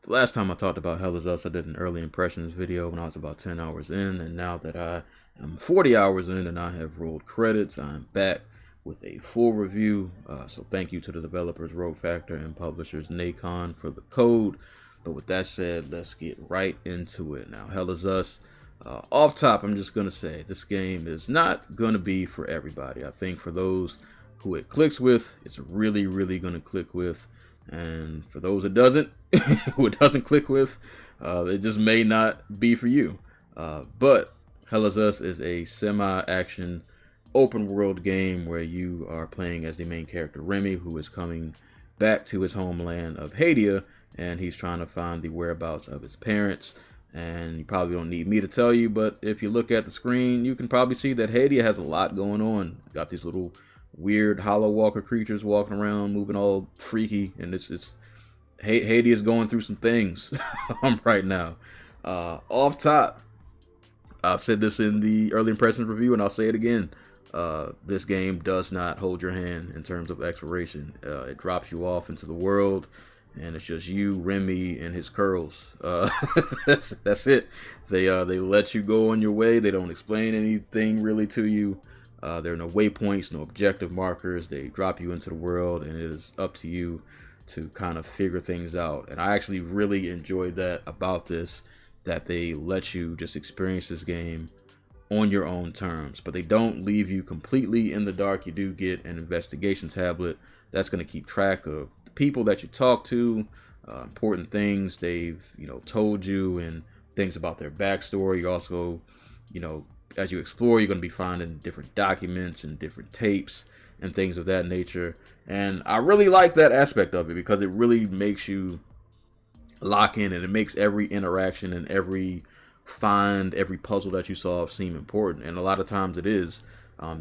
The last time I talked about Hell is Us, I did an early impressions video when I was about 10 hours in, and now that I am 40 hours in and I have rolled credits, I'm back with a full review. So thank you to the developers Rogue Factor and publishers Nacon for the code. But with that said, let's get right into it. Now, Hell is Us. Off top, I'm just going to say this game is not going to be for everybody. I think for those who it clicks with, it's really, really going to click with. And for those it doesn't, who it doesn't click with, it just may not be for you. But Hell is Us is a semi-action open world game where you are playing as the main character Remy, who is coming back to his homeland of Hadia, and he's trying to find the whereabouts of his parents. And you probably don't need me to tell you, but if you look at the screen, you can probably see that Hadia has a lot going on. Got these little weird hollow walker creatures walking around, moving all freaky, and it's Hadia is going through some things right now. Off top, I've said this in the early impressions review, and I'll say it again. This game does not hold your hand in terms of exploration. It drops you off into the world, and it's just you, Remy, and his curls. That's it. They let you go on your way. They don't explain anything really to you. There are no waypoints, no objective markers. They drop you into the world, and it is up to you to kind of figure things out. And I actually really enjoyed that about this, that they let you just experience this game on your own terms. But they don't leave you completely in the dark. You do get an investigation tablet that's going to keep track of the people that you talk to, important things they've told you, and things about their backstory. You also, as you explore, you're going to be finding different documents and different tapes and things of that nature. And I really like that aspect of it because it really makes you lock in, and it makes every interaction and every puzzle that you solve seem important. And a lot of times it is.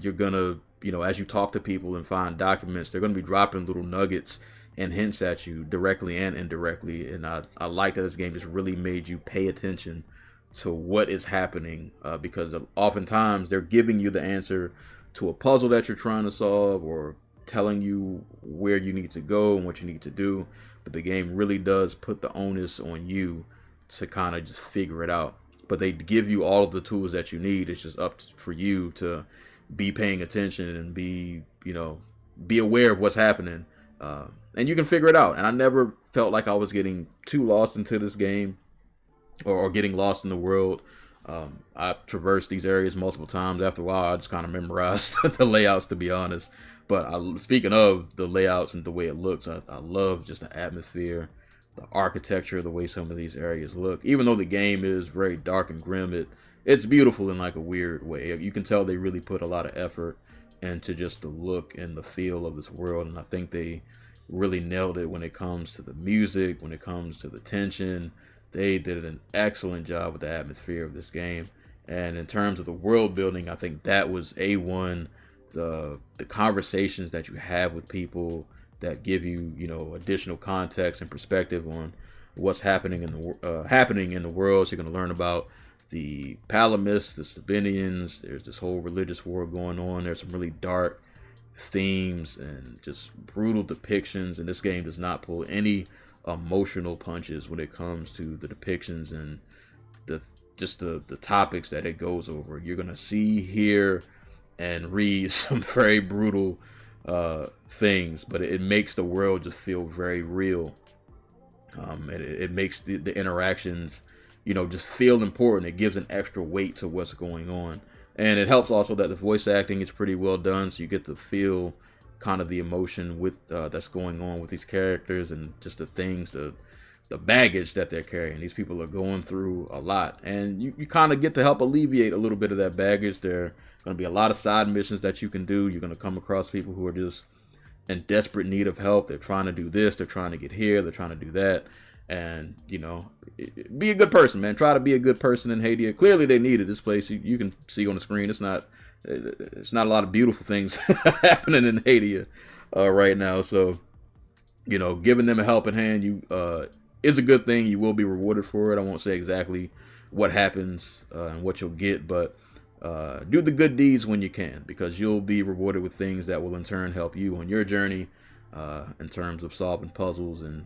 You're going to, as you talk to people and find documents, they're going to be dropping little nuggets and hints at you directly and indirectly. And I like that this game just really made you pay attention to what is happening, because oftentimes they're giving you the answer to a puzzle that you're trying to solve, or telling you where you need to go and what you need to do. But the game really does put the onus on you to kind of just figure it out. But they give you all of the tools that you need. It's just up for you to be paying attention and be aware of what's happening, and you can figure it out. And I never felt like I was getting too lost into this game, or getting lost in the world. I traversed these areas multiple times. After a while, I just kind of memorized the layouts, to be honest. But speaking of the layouts and the way it looks, I love just the atmosphere, the architecture, the way some of these areas look. Even though the game is very dark and grim, it's beautiful in like a weird way. You can tell they really put a lot of effort into just the look and the feel of this world. And I think they really nailed it when it comes to the music, when it comes to the tension. They did an excellent job with the atmosphere of this game. And in terms of the world building, I think that was A1. The conversations that you have with people that give you, additional context and perspective on what's happening in the world. So you're going to learn about the Palamists, the Sabinians. There's this whole religious war going on. There's some really dark themes and just brutal depictions. And this game does not pull any emotional punches when it comes to the depictions and the topics that it goes over. You're gonna see, hear, and read some very brutal things, but it makes the world just feel very real. It makes the interactions, just feel important. It gives an extra weight to what's going on, and it helps also that the voice acting is pretty well done, so you get to feel kind of the emotion with that's going on with these characters, and just the things, the baggage that they're carrying. These people are going through a lot, and you kind of get to help alleviate a little bit of that baggage. There are going to be a lot of side missions that you can do. You're going to come across people who are just in desperate need of help. They're trying to do this, they're trying to get here, they're trying to do that. And be a good person, man. Try to be a good person in Haiti. Clearly they needed this place. You can see on the screen, it's not a lot of beautiful things happening in Haiti right now. So giving them a helping hand is a good thing. You will be rewarded for it. I won't say exactly what happens and what you'll get, but do the good deeds when you can, because you'll be rewarded with things that will in turn help you on your journey in terms of solving puzzles and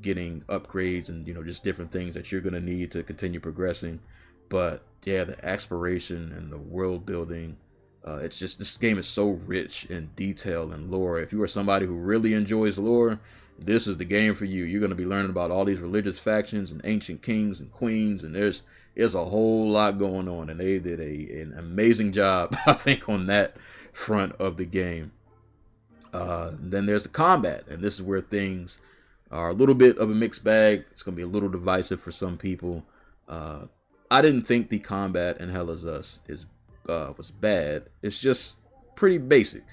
getting upgrades and, just different things that you're going to need to continue progressing. But yeah, the exploration and the world building, it's just, this game is so rich in detail and lore. If you are somebody who really enjoys lore, this is the game for you. You're going to be learning about all these religious factions and ancient kings and queens, and there's a whole lot going on, and they did an amazing job, I think, on that front of the game. Then there's the combat, and this is where things are a little bit of a mixed bag. It's going to be a little divisive for some people. I didn't think the combat in Hell is Us was bad. It's just pretty basic.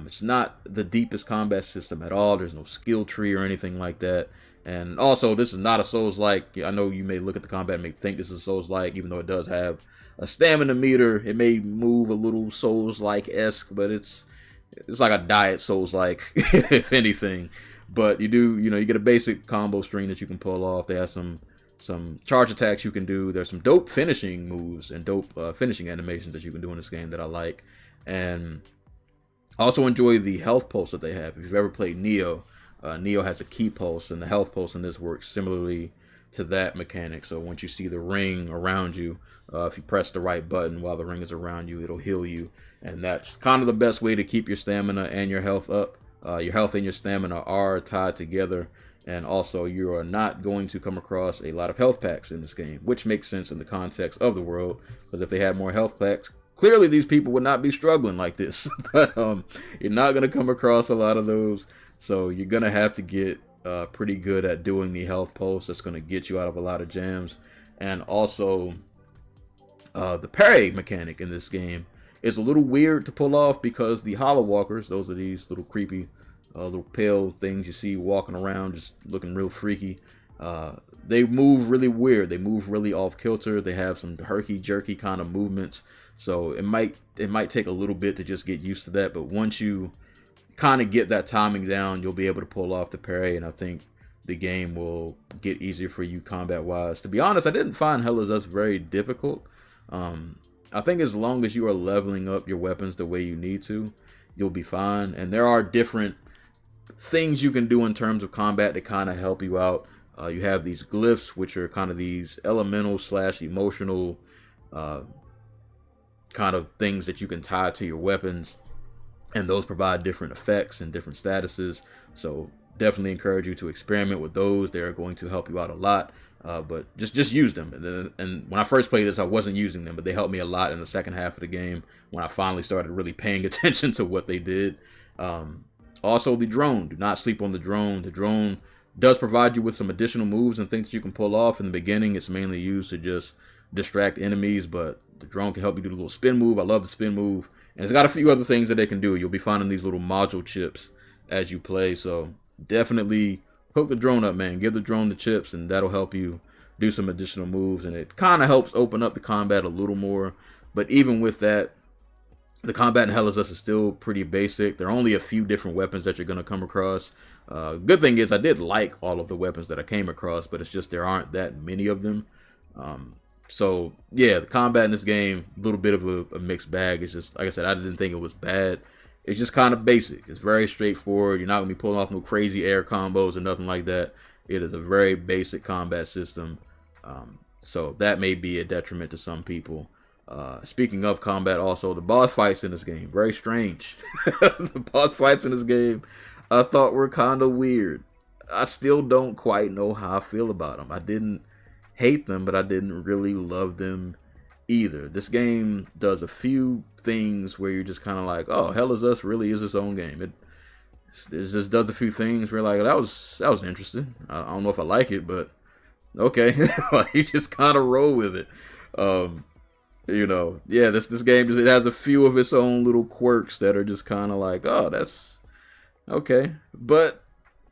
It's not the deepest combat system at all. There's no skill tree or anything like that. And also, this is not a Souls-like. I know you may look at the combat and may think this is Souls-like, even though it does have a stamina meter. It may move a little Souls-like-esque, but it's like a diet Souls-like, if anything. But you do, you get a basic combo string that you can pull off. They have some charge attacks you can do. There's some dope finishing moves and dope finishing animations that you can do in this game that I like. And also enjoy the health pulse that they have. If you've ever played Neo, Neo has a key pulse, and the health pulse in this works similarly to that mechanic. So once you see the ring around you, if you press the right button while the ring is around you, it'll heal you. And that's kind of the best way to keep your stamina and your health up. Your health and your stamina are tied together. And also, you are not going to come across a lot of health packs in this game, which makes sense in the context of the world, because if they had more health packs, clearly these people would not be struggling like this. But you're not going to come across a lot of those, so you're going to have to get pretty good at doing the health pulse. That's going to get you out of a lot of jams. And also, the parry mechanic in this game is a little weird to pull off, because the Hollow Walkers, those are these little creepy little pale things you see walking around just looking real freaky. They move really weird. They move really off kilter. They have some herky-jerky kind of movements. So it might take a little bit to just get used to that. But once you kind of get that timing down, you'll be able to pull off the parry. And I think the game will get easier for you combat-wise. To be honest, I didn't find Hell is Us very difficult. I think as long as you are leveling up your weapons the way you need to, you'll be fine. And there are different things you can do in terms of combat to kind of help you out. You have these glyphs, which are kind of these elemental / emotional kind of things that you can tie to your weapons, and those provide different effects and different statuses. So definitely encourage you to experiment with those. They're going to help you out a lot. But just use them. And when I first played this, I wasn't using them, but they helped me a lot in the second half of the game when I finally started really paying attention to what they did. Also, the drone. Do not sleep on the drone. The drone does provide you with some additional moves and things that you can pull off. In the beginning, it's mainly used to just distract enemies, but the drone can help you do the little spin move. I love the spin move. And it's got a few other things that they can do. You'll be finding these little module chips as you play. So definitely hook the drone up, man. Give the drone the chips, and that'll help you do some additional moves. And it kind of helps open up the combat a little more. But even with that, the combat in Hell is Us is still pretty basic. There are only a few different weapons that you're going to come across. Good thing is I did like all of the weapons that I came across, but it's just there aren't that many of them. So, yeah, the combat in this game, a little bit of a mixed bag. It's just, like I said, I didn't think it was bad. It's just kind of basic. It's very straightforward. You're not going to be pulling off no crazy air combos or nothing like that. It is a very basic combat system. So that may be a detriment to some people. Speaking of combat, also, the boss fights in this game, very strange. The boss fights in this game, I thought were kind of weird. I still don't quite know how I feel about them. I didn't hate them, but I didn't really love them either. This game does a few things where you're just kind of like, oh, Hell is Us really is its own game. It just does a few things where like, that was interesting. I don't know if I like it, but okay. You just kind of roll with it. Yeah, this game it has a few of its own little quirks that are just kind of like, oh, that's okay. But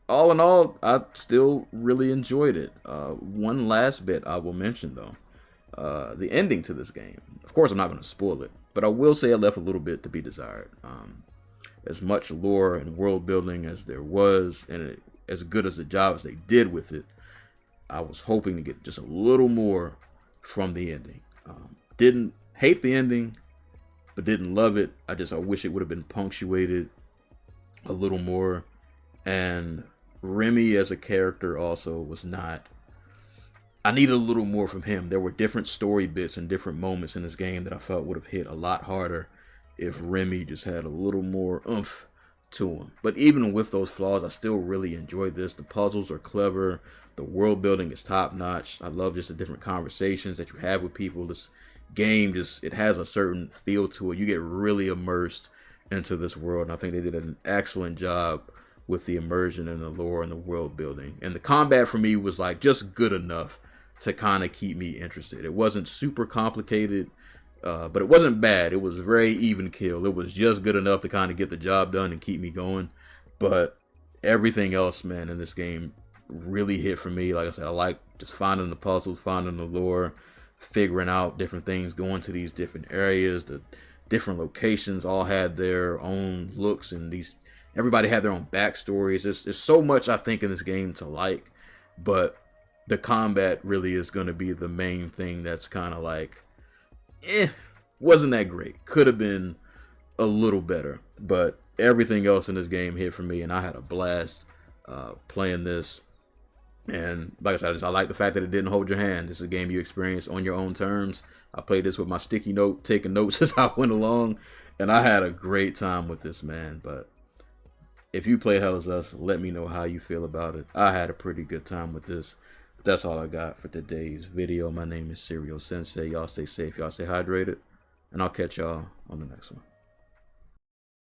all in all, I still really enjoyed it. One last bit I will mention though, the ending to this game. Of course, I'm not going to spoil it, but I will say I left a little bit to be desired. As much lore and world building as there was, and as good as the job as they did with it, I was hoping to get just a little more from the ending. Didn't hate the ending, but didn't love it. I wish it would have been punctuated a little more. And Remy as a character also was not. I needed a little more from him. There were different story bits and different moments in this game that I felt would have hit a lot harder if Remy just had a little more oomph to him. But even with those flaws, I still really enjoyed this. The puzzles are clever. The world building is top notch. I love just the different conversations that you have with people. This game it has a certain feel to it. You get really immersed into this world, and I think they did an excellent job with the immersion and the lore and the world building. And the combat for me was like just good enough to kind of keep me interested. It wasn't super complicated, but it wasn't bad. It was very even kill. It was just good enough to kind of get the job done and keep me going. But everything else, man, in this game really hit for me. Like I said, I like just finding the puzzles, finding the lore, figuring out different things, going to these different areas. The different locations all had their own looks, and everybody had their own backstories. There's so much I think in this game to like, but the combat really is going to be the main thing that's kind of like, wasn't that great. Could have been a little better, but everything else in this game hit for me, and I had a blast playing this. And like I said, I like the fact that it didn't hold your hand. This is a game you experience on your own terms. I played this with my sticky note, taking notes as I went along, and I had a great time with this, man. But if you play Hell is Us, let me know how you feel about it. I had a pretty good time with this. That's all I got for today's video. My name is Serial Sensei. Y'all stay safe. Y'all stay hydrated. And I'll catch y'all on the next one.